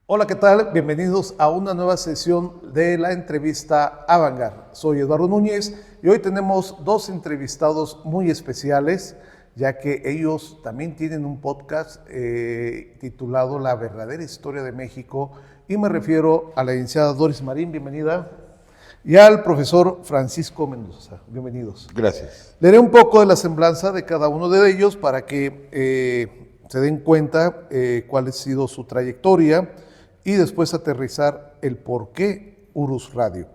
Hola, ¿qué tal? Bienvenidos a una nueva sesión de la entrevista Avant-Garde. Soy Eduardo Núñez y hoy tenemos dos entrevistados muy especiales, ya que ellos también tienen un podcast titulado La verdadera historia de México, y me refiero a la licenciada Doris Marín, bienvenida, y al profesor Francisco Mendoza, bienvenidos. Gracias. Leeré un poco de la semblanza de cada uno de ellos para que se den cuenta cuál ha sido su trayectoria y después aterrizar el por qué Urus Radio.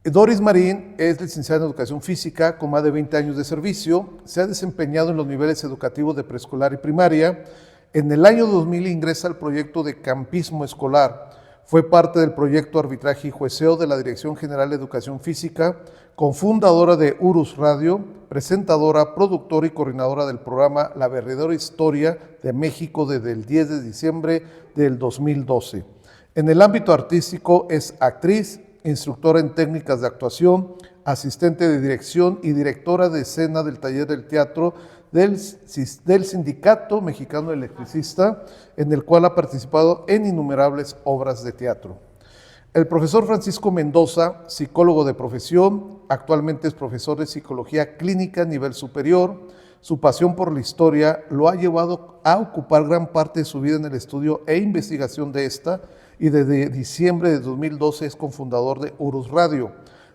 Doris Marín es licenciada en Educación Física con más de 20 años de servicio. Se ha desempeñado en los niveles educativos de preescolar y primaria. En el año 2000 ingresa al proyecto de campismo escolar. Fue parte del proyecto Arbitraje y Jueceo de la Dirección General de Educación Física, cofundadora de Urus Radio, presentadora, productora y coordinadora del programa La verdadera historia de México desde el 10 de diciembre del 2012. En el ámbito artístico es actriz, instructora en técnicas de actuación, asistente de dirección y directora de escena del taller del teatro del Sindicato Mexicano Electricista, en el cual ha participado en innumerables obras de teatro. El profesor Francisco Mendoza, psicólogo de profesión, actualmente es profesor de psicología clínica a nivel superior. Su pasión por la historia lo ha llevado a ocupar gran parte de su vida en el estudio e investigación de esta, y desde diciembre de 2012 es cofundador de Urus Radio,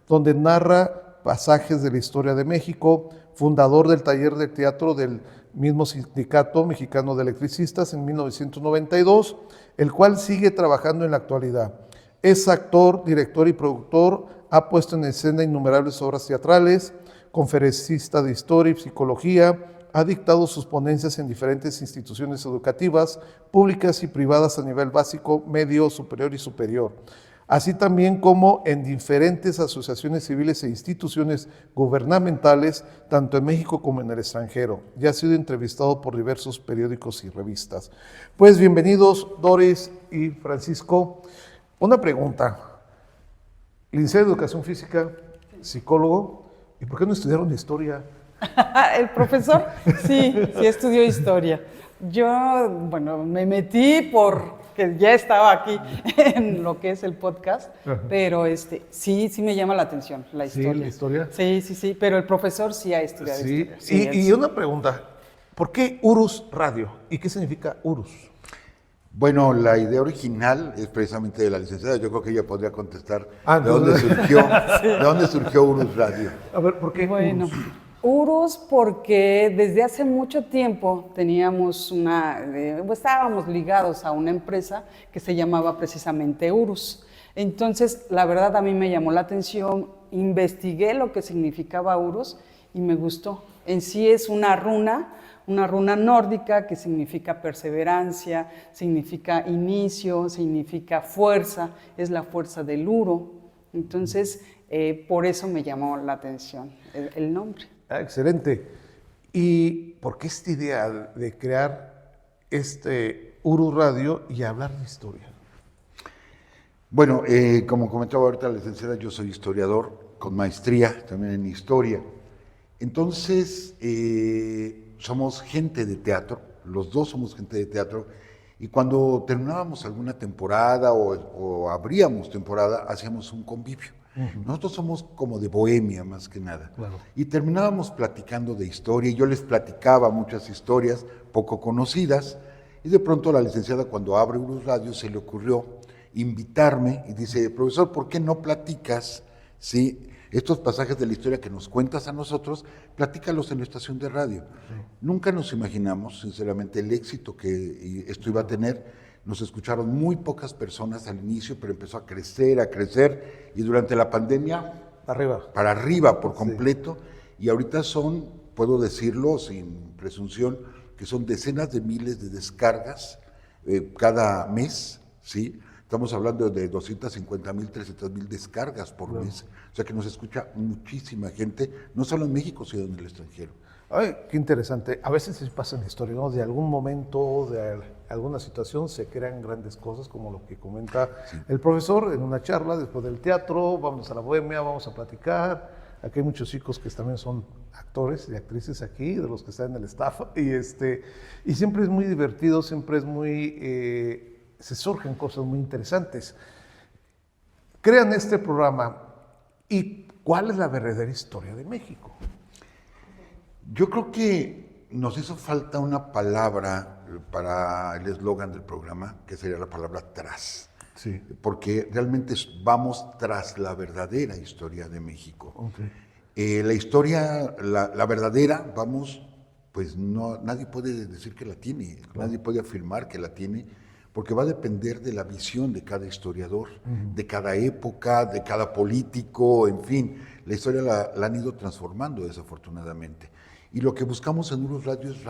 donde narra pasajes de la historia de México, fundador del taller de teatro del mismo Sindicato Mexicano de Electricistas en 1992, el cual sigue trabajando en la actualidad. Es actor, director y productor, ha puesto en escena innumerables obras teatrales, conferencista de historia y psicología, ha dictado sus ponencias en diferentes instituciones educativas, públicas y privadas a nivel básico, medio, superior y superior, así también como en diferentes asociaciones civiles e instituciones gubernamentales, tanto en México como en el extranjero. Ya ha sido entrevistado por diversos periódicos y revistas. Pues bienvenidos, Doris y Francisco. Una pregunta. Licenciado en Educación Física, psicólogo, ¿y por qué no estudiaron historia? El profesor, sí estudió historia. Yo, me metí porque ya estaba aquí en lo que es el podcast, pero sí me llama la atención la historia. ¿Sí, la historia? Sí, pero el profesor sí ha estudiado historia. Sí, y una pregunta, ¿por qué Urus Radio? ¿Y qué significa Urus? Bueno, la idea original es precisamente de la licenciada. Yo creo que ella podría contestar de dónde surgió Urus Radio. A ver, ¿por qué Urus? Urus porque desde hace mucho tiempo teníamos estábamos ligados a una empresa que se llamaba precisamente Urus. Entonces, la verdad a mí me llamó la atención, investigué lo que significaba Urus y me gustó. En sí es una runa nórdica que significa perseverancia, significa inicio, significa fuerza, es la fuerza del Uro. Entonces, por eso me llamó la atención el nombre. Excelente. ¿Y por qué esta idea de crear Urus Radio y hablar de historia? Bueno, como comentaba ahorita la licenciada, yo soy historiador con maestría también en historia. Entonces, somos gente de teatro, los dos somos gente de teatro, y cuando terminábamos alguna temporada o abríamos temporada, hacíamos un convivio. Nosotros somos como de bohemia más que nada. Claro. Y terminábamos platicando de historia, y yo les platicaba muchas historias poco conocidas, y de pronto la licenciada, cuando abre Urus Radio, se le ocurrió invitarme y dice: profesor, ¿por qué no platicas estos pasajes de la historia que nos cuentas a nosotros, platícalos en la estación de radio? Sí. Nunca nos imaginamos, sinceramente, el éxito que esto iba a tener. Nos escucharon muy pocas personas al inicio, pero empezó a crecer, y durante la pandemia, para arriba por completo, y ahorita son, puedo decirlo sin presunción, que son decenas de miles de descargas cada mes, ¿sí? Estamos hablando de 250,000, 300,000 descargas por mes, o sea que nos escucha muchísima gente, no solo en México, sino en el extranjero. Ay, qué interesante. A veces se pasa en la historia, ¿no? De algún momento, de alguna situación, se crean grandes cosas, como lo que comenta el profesor en una charla después del teatro. Vamos a la bohemia, vamos a platicar. Aquí hay muchos chicos que también son actores y actrices aquí, de los que están en el staff. Y siempre es muy divertido, siempre es muy se surgen cosas muy interesantes. Crean este programa y ¿cuál es la verdadera historia de México? Yo creo que nos hizo falta una palabra para el eslogan del programa, que sería la palabra tras. Sí. Porque realmente vamos tras la verdadera historia de México. Okay. La historia, la verdadera, vamos, pues no, nadie puede decir que la tiene, claro. Nadie puede afirmar que la tiene, porque va a depender de la visión de cada historiador, de cada época, de cada político, en fin. La historia la han ido transformando desafortunadamente. Y lo que buscamos en Urus Radio es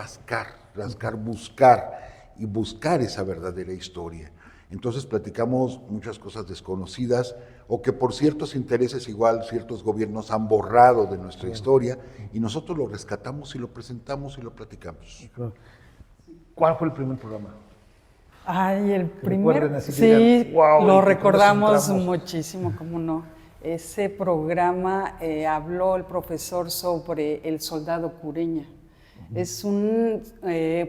buscar esa verdadera historia. Entonces platicamos muchas cosas desconocidas o que por ciertos intereses igual ciertos gobiernos han borrado de nuestra historia y nosotros lo rescatamos y lo presentamos y lo platicamos. ¿Cuál fue el primer programa? Ay, el primer, sí, digan, wow, lo recordamos muchísimo, cómo no. Ese programa habló el profesor sobre el soldado Cureña. Es un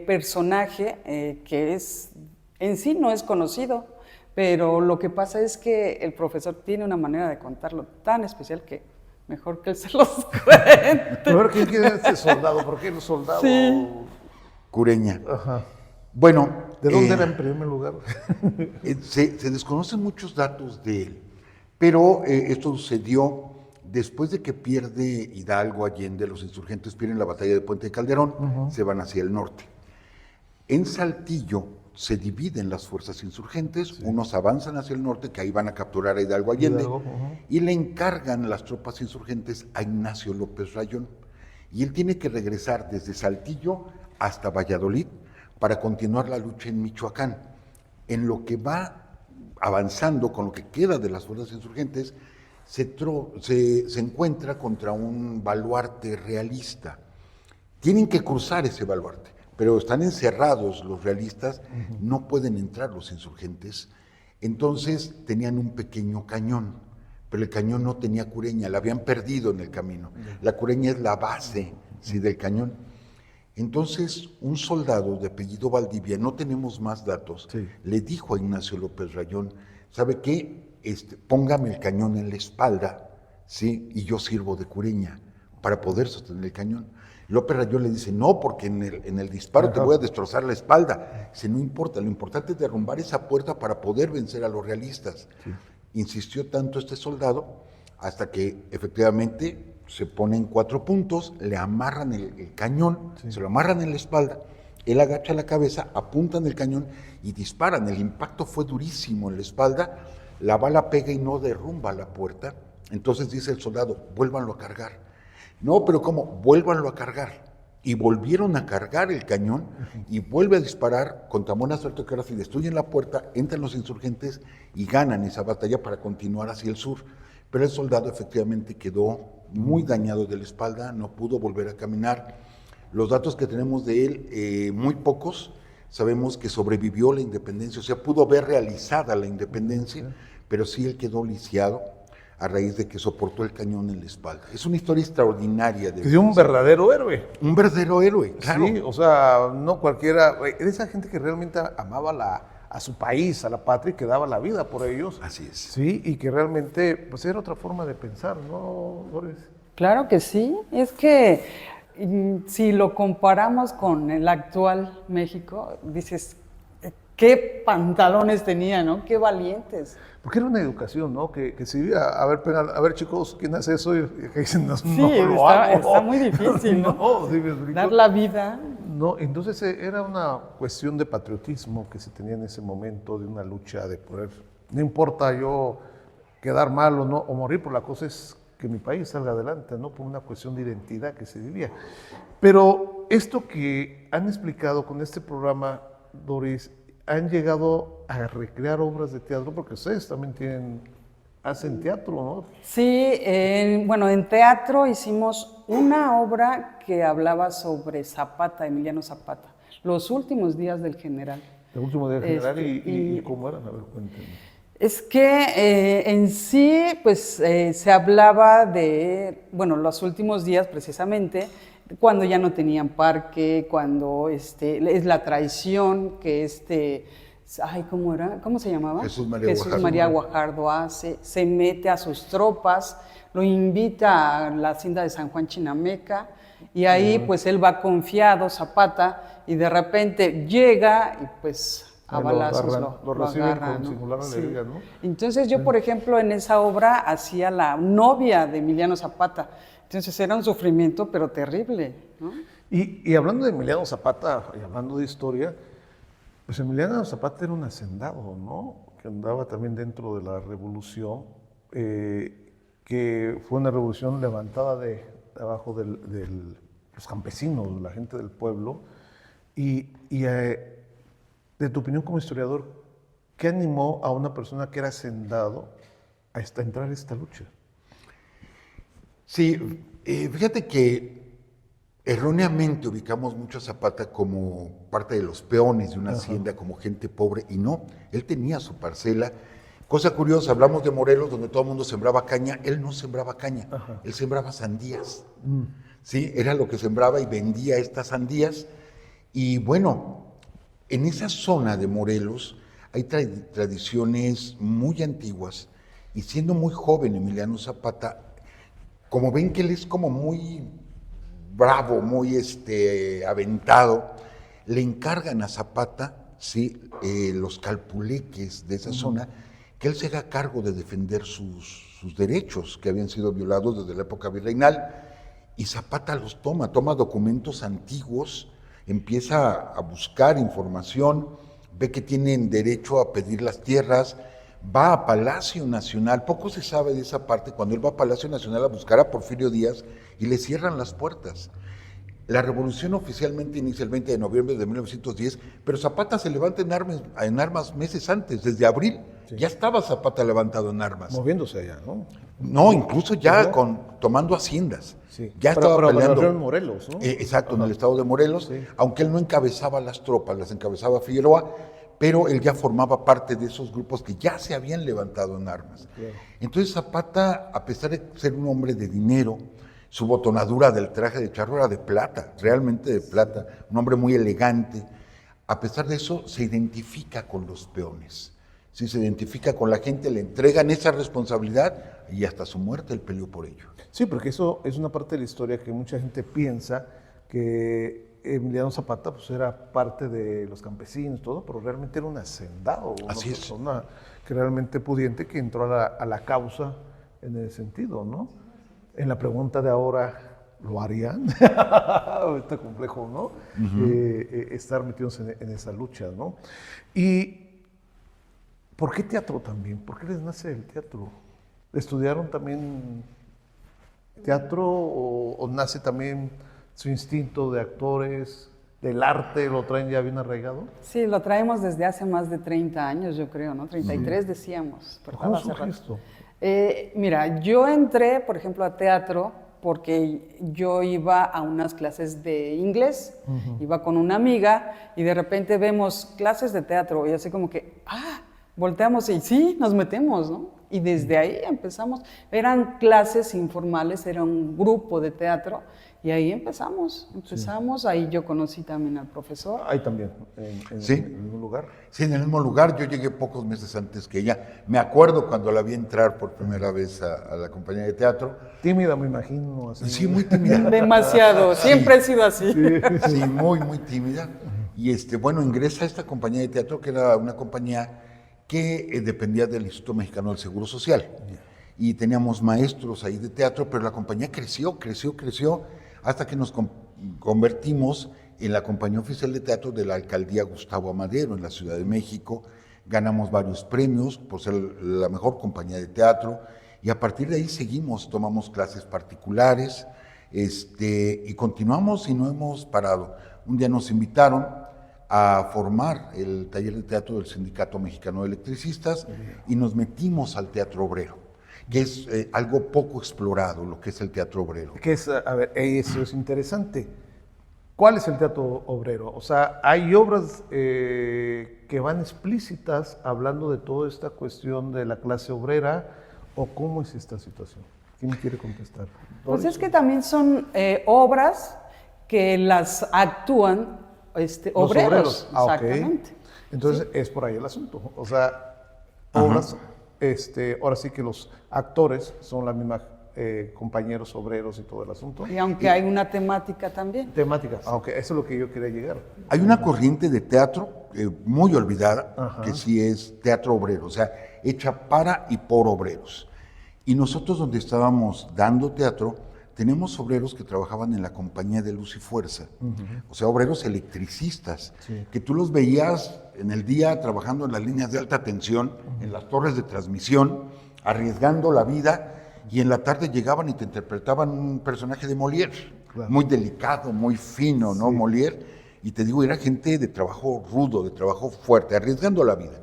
personaje que en sí no es conocido, pero lo que pasa es que el profesor tiene una manera de contarlo tan especial que mejor que él se los cuente. Pero ¿quién es este soldado? ¿Por qué el soldado? Sí. Cureña. Ajá. Bueno. ¿De dónde era en primer lugar? Se desconocen muchos datos de él, pero esto sucedió después de que pierde Hidalgo Allende, los insurgentes pierden la batalla de Puente de Calderón, se van hacia el norte. En Saltillo se dividen las fuerzas insurgentes, unos avanzan hacia el norte, que ahí van a capturar a Hidalgo Allende, y le encargan las tropas insurgentes a Ignacio López Rayón. Y él tiene que regresar desde Saltillo hasta Valladolid para continuar la lucha en Michoacán. En lo que va avanzando, con lo que queda de las fuerzas insurgentes, se encuentra contra un baluarte realista. Tienen que cruzar ese baluarte, pero están encerrados los realistas, no pueden entrar los insurgentes. Entonces tenían un pequeño cañón, pero el cañón no tenía cureña, la habían perdido en el camino. La cureña es la base, ¿sí?, del cañón. Entonces, un soldado de apellido Valdivia, no tenemos más datos, le dijo a Ignacio López Rayón, ¿sabe qué? Póngame el cañón en la espalda, ¿sí?, y yo sirvo de cureña para poder sostener el cañón. López Rayón le dice, no, porque en el disparo te voy a destrozar la espalda. Dice, no importa, lo importante es derrumbar esa puerta para poder vencer a los realistas. Insistió tanto este soldado hasta que efectivamente se pone en 4 puntos, le amarran el cañón, se lo amarran en la espalda, él agacha la cabeza, apuntan el cañón y disparan. El impacto fue durísimo en la espalda, la bala pega y no derrumba la puerta. Entonces dice el soldado, vuélvanlo a cargar. No, pero ¿cómo? Vuélvanlo a cargar. Y volvieron a cargar el cañón y vuelve a disparar con tan buena suerte que ahora si destruyen la puerta, entran los insurgentes y ganan esa batalla para continuar hacia el sur. Pero el soldado efectivamente quedó muy dañado de la espalda, no pudo volver a caminar. Los datos que tenemos de él, muy pocos. Sabemos que sobrevivió la independencia, o sea, pudo ver realizada la independencia, pero sí él quedó lisiado a raíz de que soportó el cañón en la espalda. Es una historia extraordinaria. De un verdadero héroe. Un verdadero héroe, claro. Sí, o sea, no cualquiera, de esa gente que realmente amaba a su país, a la patria, y que daba la vida por ellos. Así es. Sí, y que realmente, pues era otra forma de pensar, ¿no, Doris? Claro que sí, es que si lo comparamos con el actual México, dices, qué pantalones tenía, ¿no? Qué valientes. Porque era una educación, ¿no? Que se vivía, a ver chicos, ¿quién hace eso? Y que dicen, no, Sí, no lo hago. está muy difícil, ¿no? No, ¿sí me explico? Dar la vida. No, entonces era una cuestión de patriotismo que se tenía en ese momento, de una lucha de poder, no importa yo quedar mal o no, o morir, por la cosa es que mi país salga adelante, ¿no? Por una cuestión de identidad que se vivía. Pero esto que han explicado con este programa, Doris, han llegado a recrear obras de teatro, porque ustedes también hacen teatro, ¿no? Sí, bueno, en teatro hicimos una obra que hablaba sobre Zapata, Emiliano Zapata, los últimos días del general. El último día del general, ¿y cómo eran? A ver, cuéntenme. Es que en sí, pues se hablaba de, bueno, los últimos días precisamente, cuando ya no tenían parque, cuando es la traición que Ay, ¿cómo era? ¿Cómo se llamaba? Jesús María María Guajardo hace, se mete a sus tropas, lo invita a la hacienda de San Juan Chinameca, y ahí pues él va confiado, Zapata, y de repente llega y pues a balazos lo reciben agarra, con ¿no? singular alegría, ¿no? Entonces yo, por ejemplo, en esa obra hacía la novia de Emiliano Zapata, entonces era un sufrimiento pero terrible, ¿no? Y hablando de Emiliano Zapata, y hablando de historia, pues Emiliano Zapata era un hacendado, ¿no? Que andaba también dentro de la revolución, que fue una revolución levantada de abajo de los campesinos, la gente del pueblo. De tu opinión como historiador, ¿qué animó a una persona que era hacendado a entrar a esta lucha? Sí, fíjate que erróneamente ubicamos mucho a Zapata como parte de los peones de una hacienda, como gente pobre, y no, él tenía su parcela. Cosa curiosa, hablamos de Morelos, donde todo el mundo sembraba caña, él no sembraba caña, él sembraba sandías. Sí, era lo que sembraba y vendía estas sandías. Y bueno, en esa zona de Morelos hay tradiciones muy antiguas, y siendo muy joven Emiliano Zapata, como ven que él es como muy bravo, muy aventado, le encargan a Zapata, ¿sí? Los calpuleques de esa zona, que él se haga cargo de defender sus derechos que habían sido violados desde la época virreinal. Y Zapata los toma documentos antiguos, empieza a buscar información, ve que tienen derecho a pedir las tierras, va a Palacio Nacional. Poco se sabe de esa parte, cuando él va a Palacio Nacional a buscar a Porfirio Díaz y le cierran las puertas. La revolución oficialmente inicia el 20 de noviembre de 1910, pero Zapata se levanta en armas meses antes, desde abril. Sí. Ya estaba Zapata levantado en armas. Moviéndose allá, ¿no? No, incluso ya tomando haciendas. Sí. Ya estaba peleando. Pero en Morelos, ¿no? Exacto, en el estado de Morelos, sí. Aunque él no encabezaba las tropas, las encabezaba Figueroa, pero él ya formaba parte de esos grupos que ya se habían levantado en armas. Claro. Entonces Zapata, a pesar de ser un hombre de dinero, su botonadura del traje de charro era de plata, realmente de plata, un hombre muy elegante. A pesar de eso, se identifica con los peones, sí, se identifica con la gente, le entregan esa responsabilidad y hasta su muerte él peleó por ello. Sí, porque eso es una parte de la historia que mucha gente piensa que Emiliano Zapata pues, era parte de los campesinos, todo, pero realmente era un hacendado, una persona que realmente pudiente que entró a la causa en ese sentido, ¿no? En la pregunta de ahora, ¿lo harían? Está complejo, ¿no? Estar metidos en esa lucha, ¿no? ¿Y por qué teatro también? ¿Por qué les nace el teatro? ¿Estudiaron también teatro o nace también su instinto de actores, del arte, lo traen ya bien arraigado? Sí, lo traemos desde hace más de 30 años, yo creo, ¿no? 33 decíamos. ¿Cómo surge esto? Mira, yo entré, por ejemplo, a teatro porque yo iba a unas clases de inglés, iba con una amiga y de repente vemos clases de teatro y así como que, volteamos y sí, nos metemos, ¿no? Y desde ahí empezamos, eran clases informales, era un grupo de teatro y ahí empezamos, sí. Ahí yo conocí también al profesor. Ahí también, ¿sí? En el mismo lugar. Sí, en el mismo lugar, yo llegué pocos meses antes que ella. Me acuerdo cuando la vi entrar por primera vez a la compañía de teatro. Tímida, me imagino. Así. Sí, muy tímida. Demasiado, siempre he sido así. Sí, muy, muy tímida. Y bueno, ingresa a esta compañía de teatro, que era una compañía que dependía del Instituto Mexicano del Seguro Social. Y teníamos maestros ahí de teatro, pero la compañía creció, hasta que nos convertimos en la compañía oficial de teatro de la alcaldía Gustavo Amadero en la Ciudad de México. Ganamos varios premios por ser la mejor compañía de teatro y a partir de ahí seguimos, tomamos clases particulares y continuamos y no hemos parado. Un día nos invitaron a formar el taller de teatro del Sindicato Mexicano de Electricistas y nos metimos al teatro obrero, que es algo poco explorado, lo que es el teatro obrero. Que es, a ver, eso es interesante. ¿Cuál es el teatro obrero? O sea, hay obras que van explícitas hablando de toda esta cuestión de la clase obrera, ¿o cómo es esta situación? ¿Quién quiere contestar? Pues es que también son obras que las actúan obreros. Exactamente. Okay. Entonces es por ahí el asunto. O sea, obras, ahora sí que los actores son la misma compañeros obreros y todo el asunto. Y aunque hay una temática también. Temática, aunque eso es lo que yo quería llegar. Hay una corriente de teatro muy olvidada, que sí es teatro obrero, o sea, hecha para y por obreros. Y nosotros donde estábamos dando teatro, tenemos obreros que trabajaban en la compañía de Luz y Fuerza, o sea, obreros electricistas, que tú los veías en el día trabajando en las líneas de alta tensión, en las torres de transmisión, arriesgando la vida, y en la tarde llegaban y te interpretaban un personaje de Molière, muy delicado, muy fino, ¿no? Molière, y te digo, era gente de trabajo rudo, de trabajo fuerte, arriesgando la vida.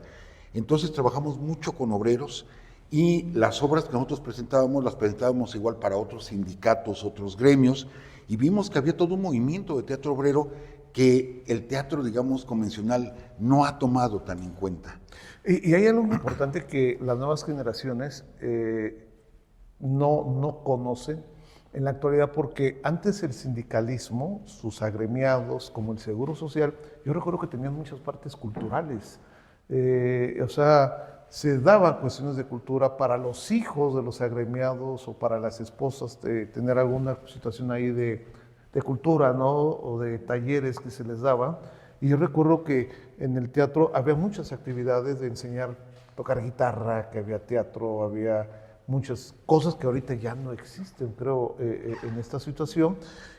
Entonces trabajamos mucho con obreros, y las obras que nosotros presentábamos, las presentábamos igual para otros sindicatos, otros gremios, y vimos que había todo un movimiento de teatro obrero que el teatro, digamos, convencional no ha tomado tan en cuenta. Y hay algo muy importante que las nuevas generaciones no conocen en la actualidad, porque antes el sindicalismo, sus agremiados, como el Seguro Social, yo recuerdo que tenían muchas partes culturales. O sea, se daban cuestiones de cultura para los hijos de los agremiados o para las esposas de tener alguna situación ahí de cultura, ¿no? O de talleres que se les daban. Y yo recuerdo que en el teatro había muchas actividades de enseñar a tocar guitarra, que había teatro, había muchas cosas que ahorita ya no existen, creo, en esta situación,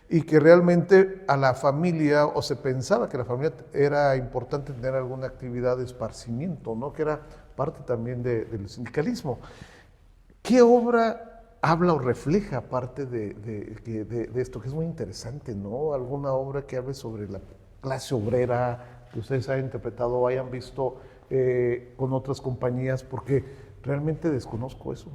y que realmente a la familia, o se pensaba que la familia era importante tener alguna actividad de esparcimiento, ¿no? Que era parte también del sindicalismo. ¿Qué obra habla o refleja parte de esto? Que es muy interesante, ¿no? ¿Alguna obra que hable sobre la clase obrera, que ustedes hayan interpretado o hayan visto con otras compañías? Porque realmente desconozco eso.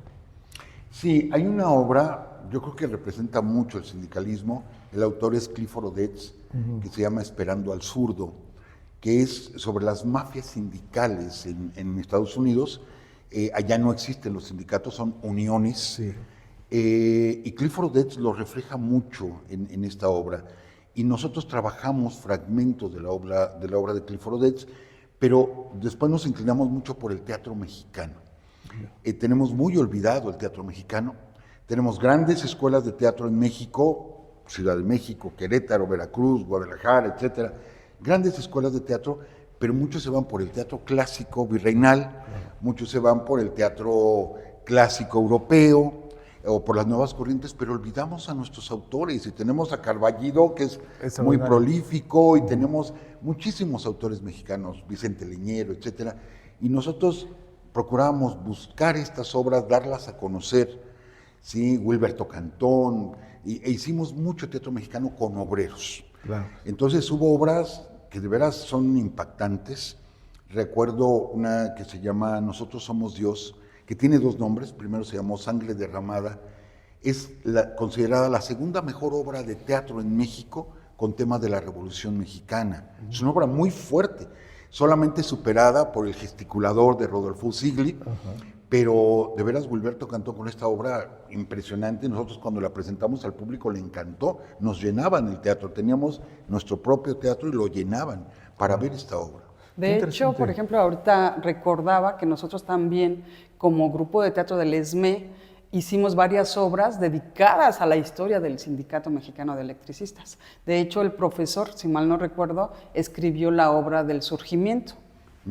Sí, hay una obra, yo creo que representa mucho el sindicalismo, el autor es Clifford Odets, que se llama Esperando al Zurdo, que es sobre las mafias sindicales en Estados Unidos. Allá no existen los sindicatos, son uniones, Sí. Y Clifford Odets lo refleja mucho en esta obra. Y nosotros trabajamos fragmentos de la obra de Clifford Odets, pero después nos inclinamos mucho por el teatro mexicano. Tenemos muy olvidado el teatro mexicano. Tenemos grandes escuelas de teatro en México, Ciudad de México, Querétaro, Veracruz, Guadalajara, etcétera. Grandes escuelas de teatro, pero muchos se van por el teatro clásico virreinal, muchos se van por el teatro clásico europeo o por las nuevas corrientes, pero olvidamos a nuestros autores. Y tenemos a Carballido, que es muy prolífico, y tenemos muchísimos autores mexicanos, Vicente Leñero, etcétera. Y nosotros procurábamos buscar estas obras, darlas a conocer, ¿sí? Wilberto Cantón, e hicimos mucho teatro mexicano con obreros. Claro. Entonces hubo obras que de veras son impactantes. Recuerdo una que se llama Nosotros somos Dios, que tiene dos nombres. Primero se llamó Sangre Derramada. Es considerada la segunda mejor obra de teatro en México con temas de la Revolución Mexicana. Es una obra muy fuerte, solamente superada por El Gesticulador de Rodolfo Usigli, pero de veras Wilberto cantó con esta obra impresionante. Nosotros cuando la presentamos al público le encantó, nos llenaban el teatro, teníamos nuestro propio teatro y lo llenaban para ver esta obra. De hecho, por ejemplo, ahorita recordaba que nosotros también, como grupo de teatro del ESME, hicimos varias obras dedicadas a la historia del Sindicato Mexicano de Electricistas. De hecho, el profesor, si mal no recuerdo, escribió la obra del Surgimiento,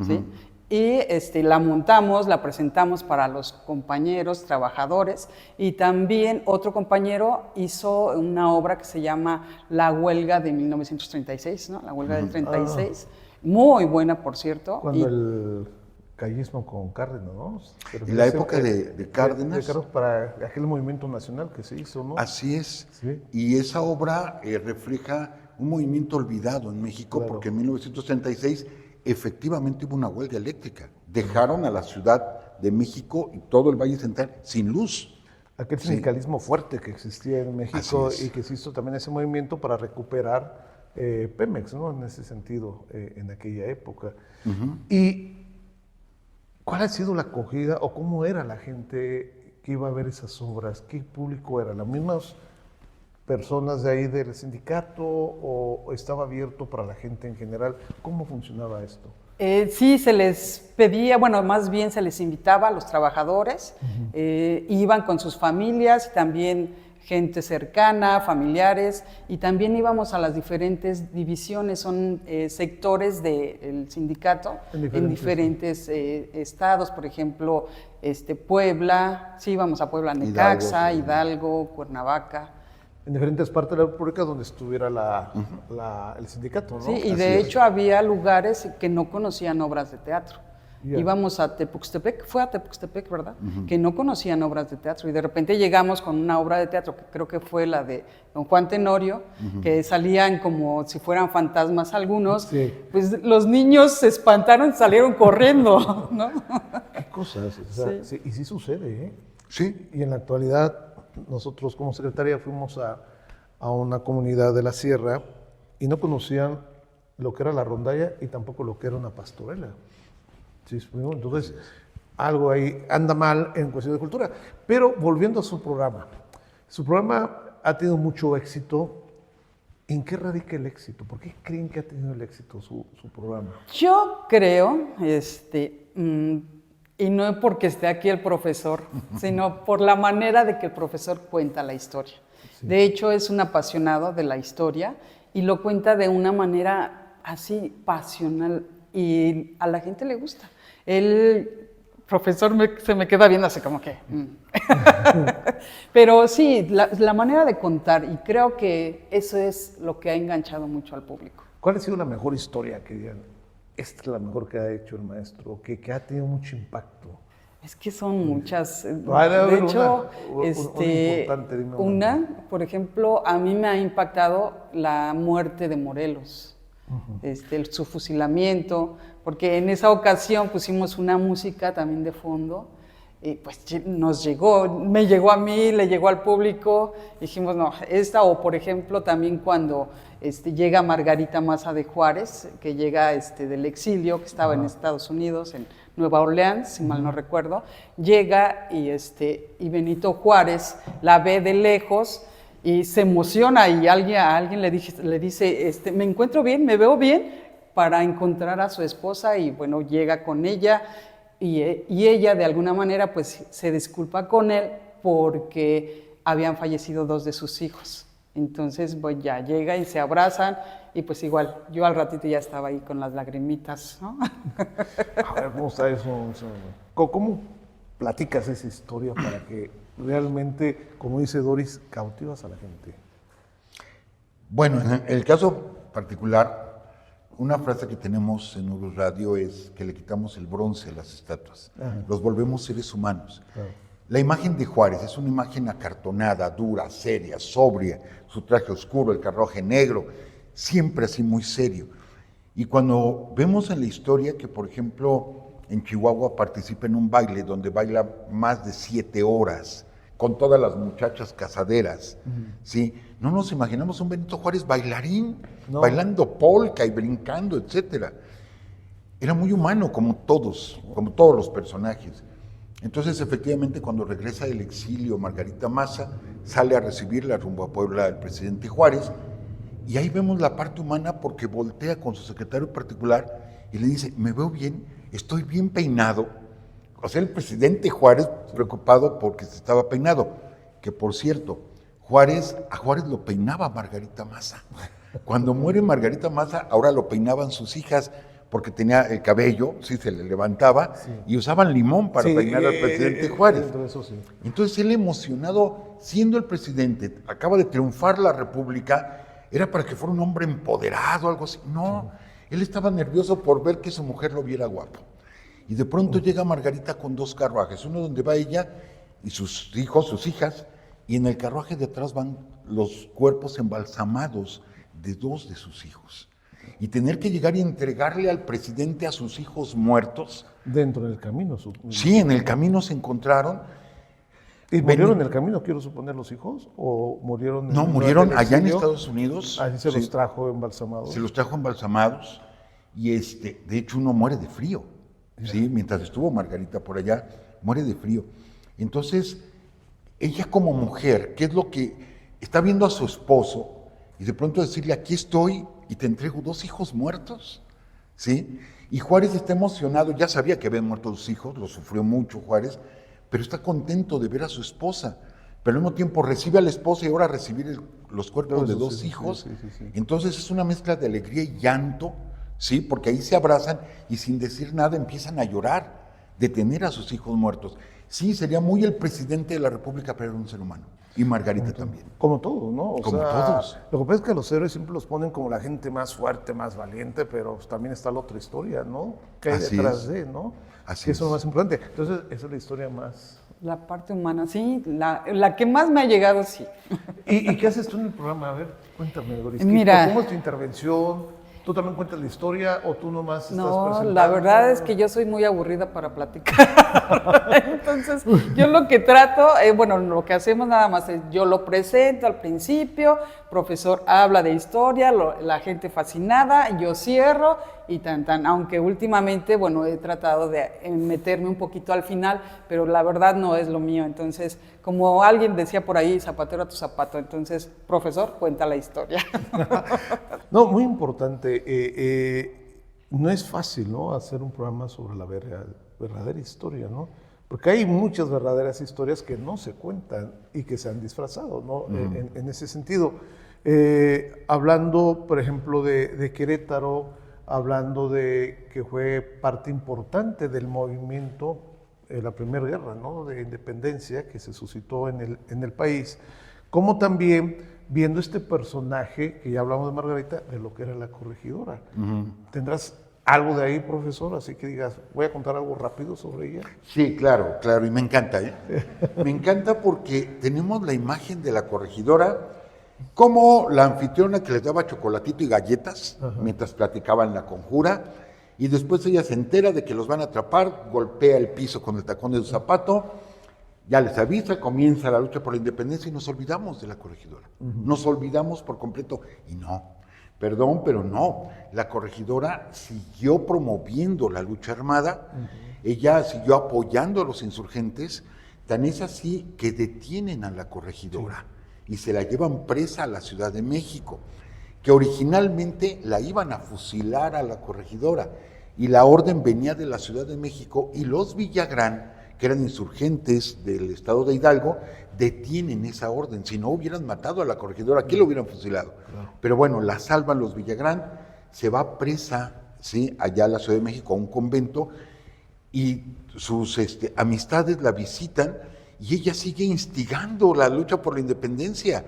¿sí? Y la montamos, la presentamos para los compañeros, trabajadores, y también otro compañero hizo una obra que se llama La Huelga de 1936, ¿no? La Huelga del 36, muy buena, por cierto. Cuando el callismo con Cárdenas, ¿no? En la época de Cárdenas. De Cárdenas para aquel movimiento nacional que se hizo, ¿no? Así es. Sí. Y esa obra refleja un movimiento olvidado en México, Claro. porque en 1936 efectivamente hubo una huelga eléctrica. Dejaron a la Ciudad de México y todo el Valle Central sin luz. Aquel sindicalismo fuerte que existía en México y que se hizo también ese movimiento para recuperar Pemex, ¿no? En ese sentido, en aquella época. ¿Y cuál ha sido la acogida o cómo era la gente que iba a ver esas obras? ¿Qué público era? ¿Las mismas personas de ahí del sindicato o estaba abierto para la gente en general? ¿Cómo funcionaba esto? Sí, se les pedía, bueno, más bien se les invitaba a los trabajadores, iban con sus familias, también gente cercana, familiares, y también íbamos a las diferentes divisiones, son sectores del sindicato en diferentes estados, por ejemplo, Puebla, sí íbamos a Puebla, Necaxa, Hidalgo, Cuernavaca. En diferentes partes de la República donde estuviera el sindicato, ¿no? Sí, y de hecho había lugares que no conocían obras de teatro. Yeah. Íbamos a Tepuxtepec, fue a Tepuxtepec, ¿verdad? Que no conocían obras de teatro y de repente llegamos con una obra de teatro que creo que fue la de Don Juan Tenorio, que salían como si fueran fantasmas algunos, Sí. pues los niños se espantaron, salieron corriendo, ¿no? ¿Qué cosas? O sea, sí, y sí sucede, ¿eh? Sí. Y en la actualidad, nosotros como secretaría fuimos a una comunidad de la sierra y no conocían lo que era la rondalla y tampoco lo que era una pastorela. Sí, entonces, algo ahí anda mal en cuestión de cultura. Pero volviendo a su programa ha tenido mucho éxito. ¿En qué radica el éxito? ¿Por qué creen que ha tenido el éxito su programa? Yo creo, y no porque esté aquí el profesor, sino por la manera de que el profesor cuenta la historia. Sí. De hecho, es un apasionado de la historia y lo cuenta de una manera así pasional y a la gente le gusta. El profesor se me queda viendo así como que... Pero sí, la manera de contar, y creo que eso es lo que ha enganchado mucho al público. ¿Cuál ha sido la mejor historia que digan? Esta es la mejor que ha hecho el maestro, que ha tenido mucho impacto. Es que son muchas. De hecho, una, por ejemplo, a mí me ha impactado la muerte de Morelos, su fusilamiento, porque en esa ocasión pusimos una música también de fondo, y pues me llegó a mí, le llegó al público, dijimos, no, o por ejemplo también cuando llega Margarita Maza de Juárez, que llega del exilio, que estaba en Estados Unidos, en Nueva Orleans, si mal no recuerdo, llega y Benito Juárez la ve de lejos y se emociona y a alguien le dice, me encuentro bien, me veo bien, para encontrar a su esposa y bueno, llega con ella y ella de alguna manera pues se disculpa con él porque habían fallecido 2 de sus hijos. Entonces pues ya llega y se abrazan y pues igual, yo al ratito ya estaba ahí con las lagrimitas, ¿no? A ver, ¿cómo está eso? ¿Cómo platicas esa historia para que realmente, como dice Doris, cautivas a la gente? Bueno, en el caso particular, una frase que tenemos en Urus Radio es que le quitamos el bronce a las estatuas, los volvemos seres humanos. Claro. La imagen de Juárez es una imagen acartonada, dura, seria, sobria, su traje oscuro, el carruaje negro, siempre así muy serio. Y cuando vemos en la historia que, por ejemplo, en Chihuahua participa en un baile donde baila más de 7 horas, con todas las muchachas casaderas, ¿sí? No nos imaginamos un Benito Juárez bailarín, bailando polka y brincando, etc. Era muy humano, como todos los personajes. Entonces, efectivamente, cuando regresa del exilio Margarita Maza, sale a recibirla rumbo a Puebla el presidente Juárez, y ahí vemos la parte humana porque voltea con su secretario particular y le dice, me veo bien, estoy bien peinado. O sea, el presidente Juárez preocupado porque se estaba peinado, que por cierto, a Juárez lo peinaba Margarita Maza. Cuando muere Margarita Maza, ahora lo peinaban sus hijas porque tenía el cabello, sí, se le levantaba, y usaban limón para peinar al presidente Juárez. Entonces él emocionado, siendo el presidente, acaba de triunfar la República, era para que fuera un hombre empoderado, algo así. No, él estaba nervioso por ver que su mujer lo viera guapo. Y de pronto llega Margarita con 2 carruajes, uno donde va ella y sus hijos, sus hijas, y en el carruaje de atrás van los cuerpos embalsamados de 2 de sus hijos. Y tener que llegar y entregarle al presidente a sus hijos muertos. Dentro del camino. Sí, en el camino se encontraron. ¿Y murieron en el camino, quiero suponer, los hijos? ¿O murieron? No, murieron allá en Estados Unidos. Así se los trajo embalsamados. Se los trajo embalsamados y de hecho uno muere de frío. ¿Sí? Mientras estuvo Margarita por allá, muere de frío. Entonces, ella como mujer, ¿qué es lo que está viendo a su esposo? Y de pronto decirle, aquí estoy y te entrego 2 hijos muertos, ¿sí? Y Juárez está emocionado, ya sabía que habían muerto sus hijos, lo sufrió mucho Juárez, pero está contento de ver a su esposa. Pero al mismo tiempo recibe a la esposa y ahora recibir los cuerpos de dos hijos. Sí. Entonces es una mezcla de alegría y llanto, ¿sí? Porque ahí se abrazan y sin decir nada empiezan a llorar de tener a sus hijos muertos. Sí, sería muy el presidente de la República, pero era un ser humano. Y Margarita también. Como todos, ¿no? Como todos. Lo que pasa es que los héroes siempre los ponen como la gente más fuerte, más valiente, pero pues, también está la otra historia, ¿no? Que hay Así detrás es. de, ¿no? Así Que eso es es. lo más importante. Entonces, esa es la historia más... La parte humana, sí, la que más me ha llegado, sí. ¿Y qué haces tú en el programa? A ver, cuéntame, Doris. Mira. ¿Cómo es tu intervención? ¿Tú también cuentas la historia o tú nomás estás No, presentando? la verdad es que yo soy muy aburrida para platicar. Entonces, yo lo que trato, bueno, lo que hacemos nada más es, yo lo presento al principio, profesor habla de historia, la gente fascinada, yo cierro y tan. Aunque últimamente, bueno, he tratado de meterme un poquito al final, pero la verdad no es lo mío. Entonces, como alguien decía por ahí, zapatero a tu zapato, entonces, profesor, cuenta la historia. No, muy importante. No es fácil, ¿no? Hacer un programa sobre la verdadera historia, ¿no? Porque hay muchas verdaderas historias que no se cuentan y que se han disfrazado, ¿no? En ese sentido. Hablando, por ejemplo, de Querétaro, hablando de que fue parte importante del movimiento, la primera guerra, ¿no? De independencia que se suscitó en el país, como también viendo este personaje, que ya hablamos de Margarita, de lo que era la corregidora. ¿Tendrás algo de ahí, profesor? Así que digas, voy a contar algo rápido sobre ella. Sí, claro, y me encanta, ¿eh? Me encanta porque tenemos la imagen de la corregidora como la anfitriona que les daba chocolatito y galletas mientras platicaban la conjura, y después ella se entera de que los van a atrapar, golpea el piso con el tacón de su zapato, ya les avisa, comienza la lucha por la independencia y nos olvidamos de la corregidora. Nos olvidamos por completo. Y no, perdón, pero no. La corregidora siguió promoviendo la lucha armada, ella siguió apoyando a los insurgentes, tan es así que detienen a la corregidora y se la llevan presa a la Ciudad de México, que originalmente la iban a fusilar a la corregidora y la orden venía de la Ciudad de México y los Villagrán, que eran insurgentes del estado de Hidalgo, detienen esa orden. Si no hubieran matado a la corregidora, aquí lo hubieran fusilado. Claro. Pero bueno, la salvan los Villagrán, se va presa, ¿sí?, allá a la Ciudad de México, a un convento, y sus amistades la visitan, y ella sigue instigando la lucha por la independencia.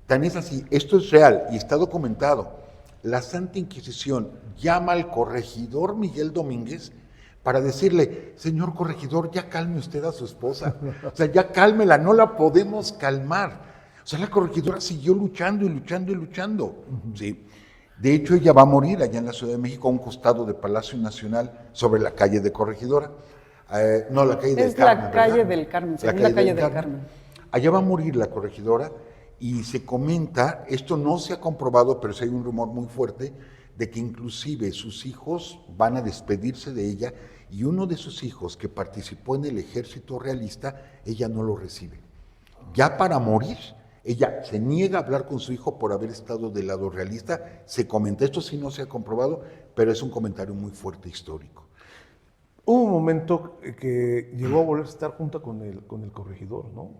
Tan es así, esto es real y está documentado. La Santa Inquisición llama al corregidor Miguel Domínguez para decirle, señor corregidor, ya calme usted a su esposa, o sea, ya cálmela, no la podemos calmar. O sea, la corregidora siguió luchando y luchando y luchando, ¿sí? De hecho, ella va a morir allá en la Ciudad de México, a un costado de Palacio Nacional, sobre la calle de Corregidora. No, la calle del Carmen. Es la calle del Carmen, segunda calle del Carmen. Allá va a morir la corregidora y se comenta, esto no se ha comprobado, pero sí hay un rumor muy fuerte, de que inclusive sus hijos van a despedirse de ella y uno de sus hijos que participó en el ejército realista, ella no lo recibe. Ya para morir, ella se niega a hablar con su hijo por haber estado del lado realista. Se comenta, esto sí no se ha comprobado, pero es un comentario muy fuerte histórico. Hubo un momento que llegó a volver a estar junto con el corregidor, ¿no?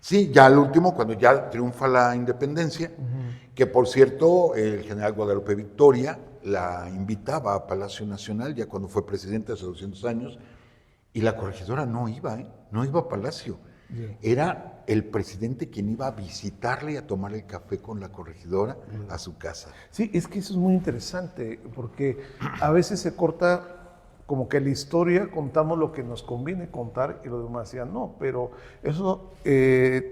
Sí, ya al último, cuando ya triunfa la independencia, que por cierto, el general Guadalupe Victoria la invitaba a Palacio Nacional, ya cuando fue presidente hace 200 años, y la corregidora no iba, no iba a Palacio. Era el presidente quien iba a visitarle y a tomar el café con la corregidora a su casa. Sí, es que eso es muy interesante, porque a veces se corta como que la historia, contamos lo que nos conviene contar y lo demás ya no, pero eso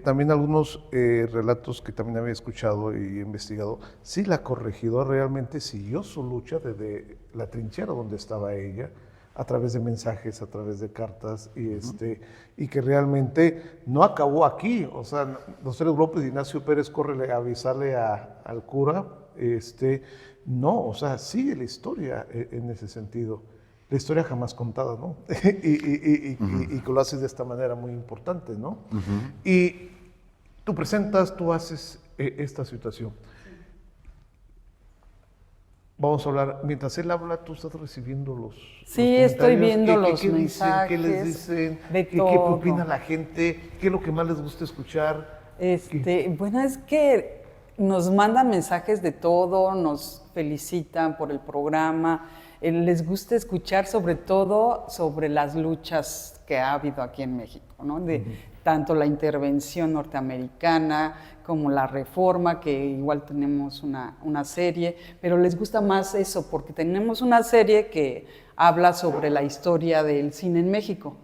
también algunos relatos que también había escuchado y investigado, sí, la corregidora realmente siguió su lucha desde la trinchera donde estaba ella, a través de mensajes, a través de cartas, y que realmente no acabó aquí. O sea, los 3 López y Ignacio Pérez corre a avisarle al cura, no, o sea, sigue la historia en ese sentido. La historia jamás contada, ¿no? y que lo haces de esta manera muy importante, ¿no? Y tú presentas, tú haces esta situación. Vamos a hablar, mientras él habla, tú estás recibiendo los Sí, los estoy comentarios. viendo los dicen? ¿Qué mensajes les dicen? de ¿Qué todo. opina la gente? ¿Qué es lo que más les gusta escuchar? Bueno, es que nos mandan mensajes de todo, nos felicitan por el programa, les gusta escuchar sobre todo sobre las luchas que ha habido aquí en México, ¿no? Tanto la intervención norteamericana como la reforma, que igual tenemos una serie, pero les gusta más eso porque tenemos una serie que habla sobre la historia del cine en México.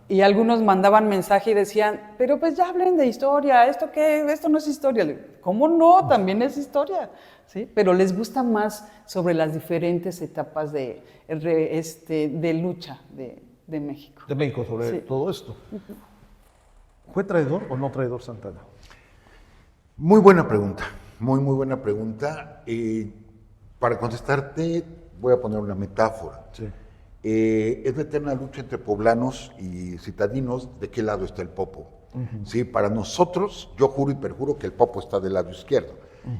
Y algunos mandaban mensaje y decían, pero pues ya hablen de historia, ¿esto qué? Esto no es historia. Le digo, ¿cómo no? También es historia, ¿sí? Pero les gusta más sobre las diferentes etapas de lucha de México. De México sobre Sí. todo esto. ¿Fue traidor o no traidor Santana? Muy buena pregunta, muy buena pregunta. Para contestarte voy a poner una metáfora. Sí. Es la eterna lucha entre poblanos y citadinos de qué lado está el popo. Sí, para nosotros, yo juro y perjuro que el popo está del lado izquierdo.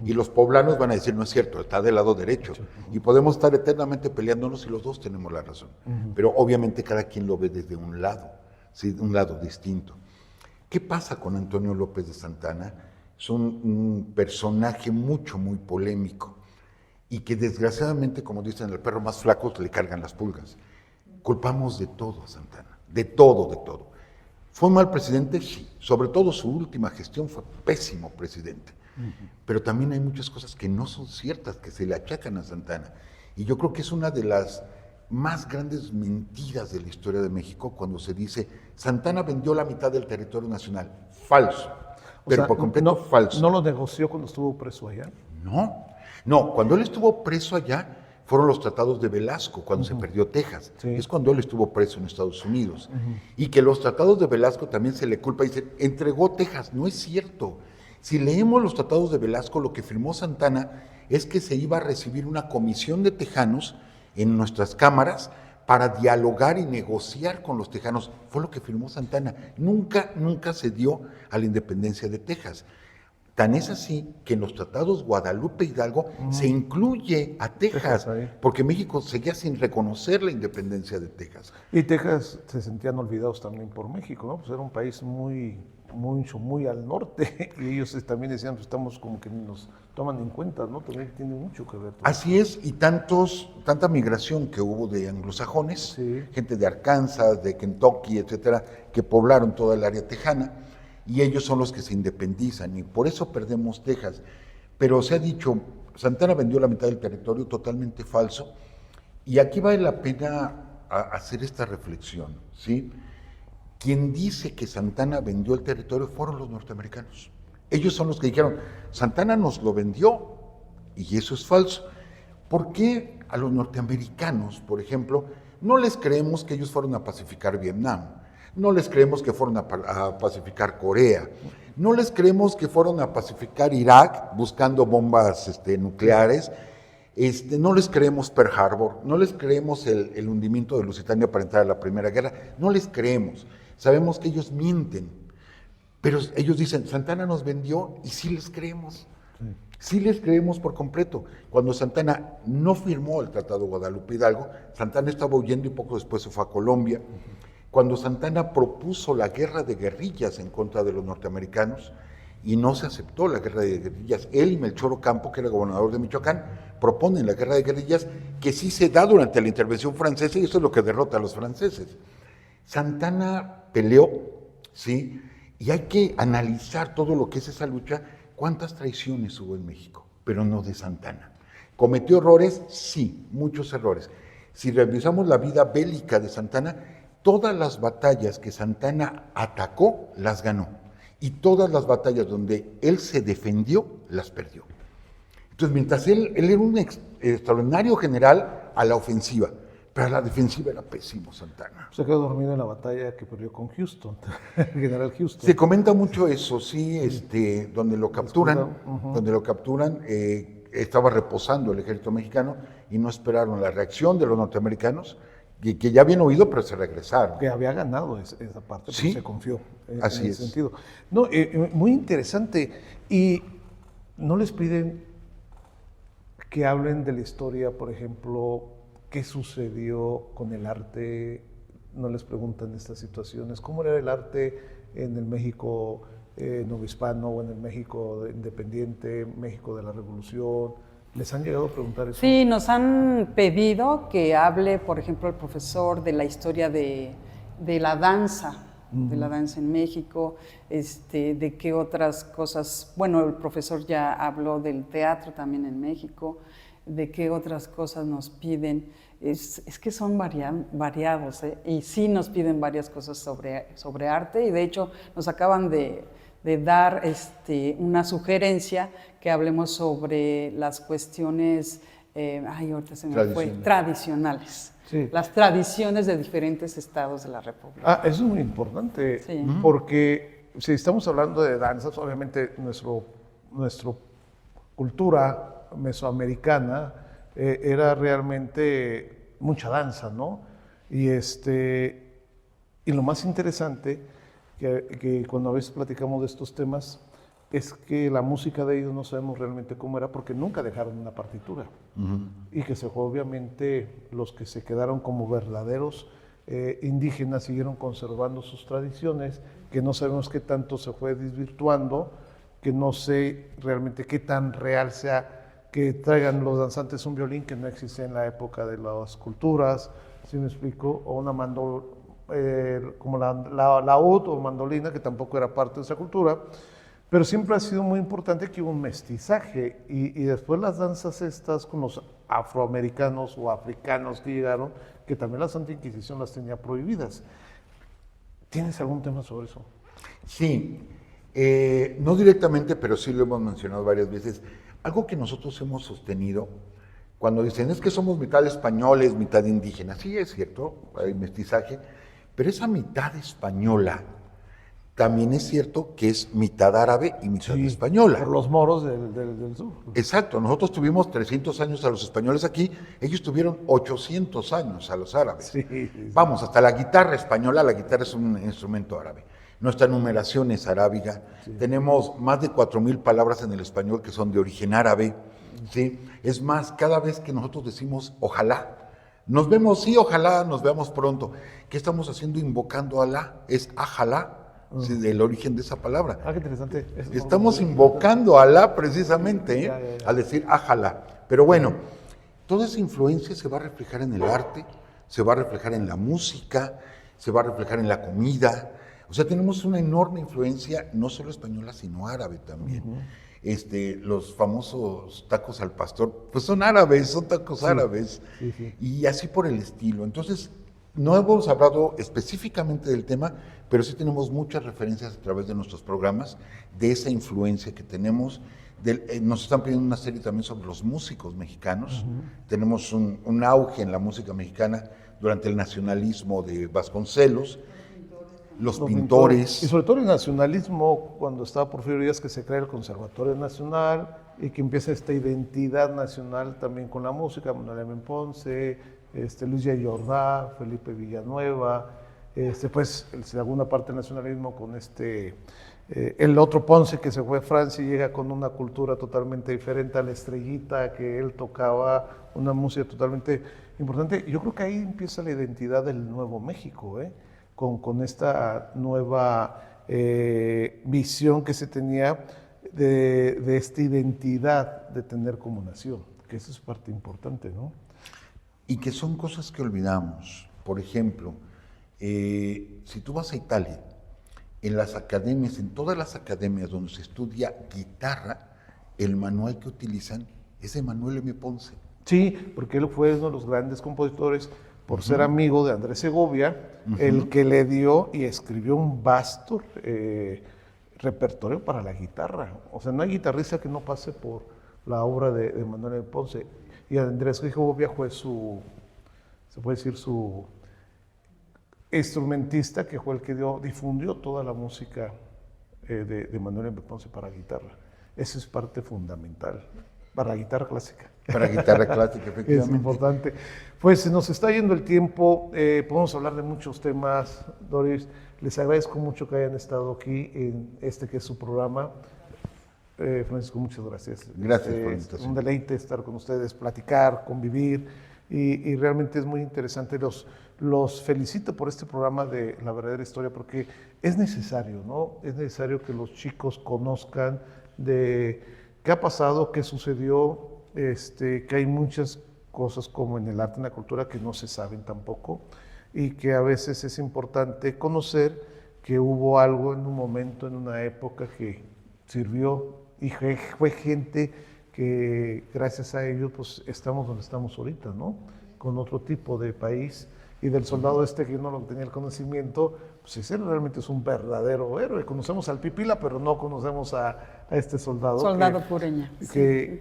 Y los poblanos van a decir, no es cierto, está del lado derecho. Y podemos estar eternamente peleándonos y los dos tenemos la razón. Pero obviamente cada quien lo ve desde un lado, ¿sí? Un lado distinto. ¿Qué pasa con Antonio López de Santana? Es un personaje muy polémico y que desgraciadamente, como dicen, al perro más flaco le cargan las pulgas. Culpamos de todo a Santana, de todo. ¿Fue un mal presidente? Sí. Sobre todo su última gestión fue pésimo presidente. Pero también hay muchas cosas que no son ciertas, que se le achacan a Santana. Y yo creo que es una de las más grandes mentiras de la historia de México cuando se dice Santana vendió la mitad del territorio nacional. Falso. Pero por completo falso. ¿No lo negoció cuando estuvo preso allá? No, cuando él estuvo preso allá fueron los tratados de Velasco, cuando se perdió Texas. Sí. Es cuando él estuvo preso en Estados Unidos. Y que los tratados de Velasco también se le culpa y dice, entregó Texas. No es cierto. Si leemos los tratados de Velasco, lo que firmó Santana es que se iba a recibir una comisión de tejanos en nuestras cámaras para dialogar y negociar con los tejanos. Fue lo que firmó Santana. Nunca se dio a la independencia de Texas. Tan es así que en los tratados Guadalupe Hidalgo se incluye a Texas, porque México seguía sin reconocer la independencia de Texas. Y Texas se sentían olvidados también por México, ¿no? Pues era un país muy al norte y ellos también decían, pues estamos como que nos toman en cuenta, ¿no? También tiene mucho que ver. Así es, y tanta migración que hubo de anglosajones, Sí. gente de Arkansas, de Kentucky, etcétera, que poblaron toda el área tejana, y ellos son los que se independizan, y por eso perdemos Texas. Pero se ha dicho, Santana vendió la mitad del territorio, totalmente falso, y aquí vale la pena hacer esta reflexión, ¿sí? Quien dice que Santana vendió el territorio fueron los norteamericanos. Ellos son los que dijeron, Santana nos lo vendió, y eso es falso. ¿Por qué a los norteamericanos, por ejemplo, no les creemos que ellos fueron a pacificar Vietnam? No les creemos que fueron a pacificar Corea. No les creemos que fueron a pacificar Irak buscando bombas nucleares. No les creemos Pearl Harbor. No les creemos el hundimiento de Lusitania para entrar a la Primera Guerra. No les creemos. Sabemos que ellos mienten. Pero ellos dicen, Santana nos vendió y sí les creemos. Sí les creemos por completo. Cuando Santana no firmó el Tratado Guadalupe Hidalgo, Santana estaba huyendo y poco después se fue a Colombia. Cuando Santana propuso la guerra de guerrillas en contra de los norteamericanos y no se aceptó la guerra de guerrillas, él y Melchor Ocampo, que era gobernador de Michoacán, proponen la guerra de guerrillas que sí se da durante la intervención francesa y eso es lo que derrota a los franceses. Santana peleó, ¿sí? Y hay que analizar todo lo que es esa lucha, cuántas traiciones hubo en México, pero no de Santana. ¿Cometió errores? Sí, muchos errores. Si revisamos la vida bélica de Santana, todas las batallas que Santana atacó, las ganó. Y todas las batallas donde él se defendió, las perdió. Entonces, mientras él era un extraordinario general a la ofensiva, pero a la defensiva era pésimo Santana. Se quedó dormido en la batalla que perdió con Houston, General Houston. Se comenta mucho eso, sí, donde lo capturan, estaba reposando el ejército mexicano y no esperaron la reacción de los norteamericanos, que ya habían oído, pero se regresaron. Que había ganado esa parte, sí, pero se confió en así ese es. sentido. No, muy interesante. Y no les piden que hablen de la historia, por ejemplo, qué sucedió con el arte. No les preguntan estas situaciones, cómo era el arte en el México novohispano o en el México independiente, México de la Revolución. ¿Les han llegado a preguntar eso? Sí, nos han pedido que hable, por ejemplo, el profesor de la historia de la danza, de la danza en México, de qué otras cosas, bueno, el profesor ya habló del teatro también en México, de qué otras cosas nos piden. Es que son variados, y sí nos piden varias cosas sobre arte, y de hecho nos acaban de dar una sugerencia que hablemos sobre las cuestiones, ahorita se me fue, tradicionales. Sí. Las tradiciones de diferentes estados de la República. Eso es muy importante, Sí. porque si estamos hablando de danzas, obviamente nuestra cultura mesoamericana era realmente mucha danza, ¿no? Y lo más interesante que cuando a veces platicamos de estos temas es que la música de ellos no sabemos realmente cómo era porque nunca dejaron una partitura. Y que obviamente los que se quedaron como verdaderos indígenas siguieron conservando sus tradiciones, que no sabemos qué tanto se fue desvirtuando, que no sé realmente qué tan real sea que traigan los danzantes un violín que no existe en la época de las culturas, ¿sí me explico? O una como la laúd o mandolina, que tampoco era parte de esa cultura, pero siempre ha sido muy importante que hubo un mestizaje, y después las danzas estas con los afroamericanos o africanos que llegaron, que también la Santa Inquisición las tenía prohibidas. ¿Tienes algún tema sobre eso? Sí, no directamente, pero sí lo hemos mencionado varias veces. Algo que nosotros hemos sostenido, cuando dicen es que somos mitad españoles, mitad indígenas, sí es cierto, hay mestizaje, pero esa mitad española también es cierto que es mitad árabe y mitad española. Por los moros del sur. Exacto, nosotros tuvimos 300 años a los españoles aquí, ellos tuvieron 800 años a los árabes. Sí. Vamos, hasta la guitarra española, la guitarra es un instrumento árabe. Nuestra numeración es arábiga. Tenemos más de 4,000 palabras en el español que son de origen árabe. ¿Sí? Es más, cada vez que nosotros decimos ojalá, nos vemos, sí, ojalá nos veamos pronto. ¿Qué estamos haciendo invocando a Alá? Es ajalá, ¿sí? Del origen de esa palabra. Qué interesante. Estamos invocando a Alá precisamente, al decir ajalá. Pero bueno, toda esa influencia se va a reflejar en el arte, se va a reflejar en la música, se va a reflejar en la comida. O sea, tenemos una enorme influencia, no solo española, sino árabe también. Los famosos tacos al pastor, pues son árabes, son tacos árabes, y así por el estilo. Entonces, no hemos hablado específicamente del tema, pero sí tenemos muchas referencias a través de nuestros programas, de esa influencia que tenemos. Nos están pidiendo una serie también sobre los músicos mexicanos. Tenemos un auge en la música mexicana durante el nacionalismo de Vasconcelos. Los pintores. Y sobre todo el nacionalismo, cuando estaba Porfirio Díaz, que se crea el Conservatorio Nacional y que empieza esta identidad nacional también con la música, Manuel M. Ponce, Luis J. Jordá, Felipe Villanueva, pues en alguna parte del nacionalismo con el otro Ponce que se fue a Francia y llega con una cultura totalmente diferente a la Estrellita, que él tocaba una música totalmente importante. Yo creo que ahí empieza la identidad del Nuevo México, con esta nueva visión que se tenía de esta identidad de tener como nación, que eso es parte importante, ¿no? Y que son cosas que olvidamos. Por ejemplo, si tú vas a Italia, en las academias, en todas las academias donde se estudia guitarra, el manual que utilizan es de Manuel M. Ponce. Sí, porque él fue uno de los grandes compositores, por ser amigo de Andrés Segovia, el que le dio y escribió un vasto repertorio para la guitarra. O sea, no hay guitarrista que no pase por la obra de Manuel M. Ponce. Y Andrés Segovia fue se puede decir, su instrumentista, que fue el que difundió toda la música de Manuel M. Ponce para guitarra. Eso es parte fundamental, para la guitarra clásica. Para guitarra clásica, efectivamente. Es importante. Pues se nos está yendo el tiempo, podemos hablar de muchos temas, Doris. Les agradezco mucho que hayan estado aquí en que es su programa. Francisco, muchas gracias. Gracias por la Es invitación. un deleite estar con ustedes, platicar, convivir, y realmente es muy interesante. Los felicito por este programa de La Verdadera Historia, porque es necesario, ¿no? Es necesario que los chicos conozcan de qué ha pasado, qué sucedió, que hay muchas cosas como en el arte y la cultura que no se saben tampoco, y que a veces es importante conocer que hubo algo en un momento, en una época que sirvió y fue gente que gracias a ellos pues estamos donde estamos ahorita, ¿no? Con otro tipo de país. Y del soldado que yo no lo tenía el conocimiento, pues ese realmente es un verdadero héroe. Conocemos al Pipila, pero no conocemos a este soldado. Soldado Pureña. Que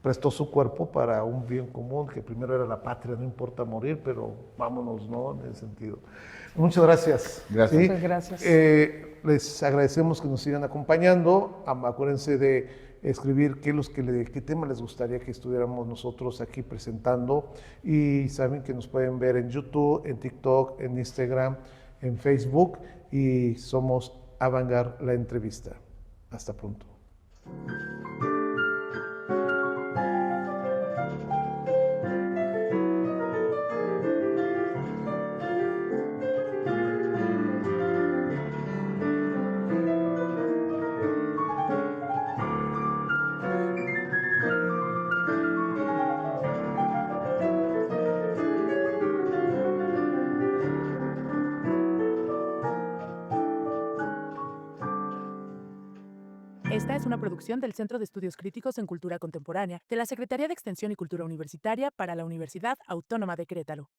prestó su cuerpo para un bien común, que primero era la patria, no importa morir, pero vámonos, ¿no? En ese sentido. Muchas gracias. Gracias. Muchas gracias. Les agradecemos que nos sigan acompañando. Acuérdense de escribir qué tema les gustaría que estuviéramos nosotros aquí presentando. Y saben que nos pueden ver en YouTube, en TikTok, en Instagram, en Facebook. Y somos Avantgarde la entrevista. Hasta pronto. Esta es una producción del Centro de Estudios Críticos en Cultura Contemporánea de la Secretaría de Extensión y Cultura Universitaria para la Universidad Autónoma de Querétaro.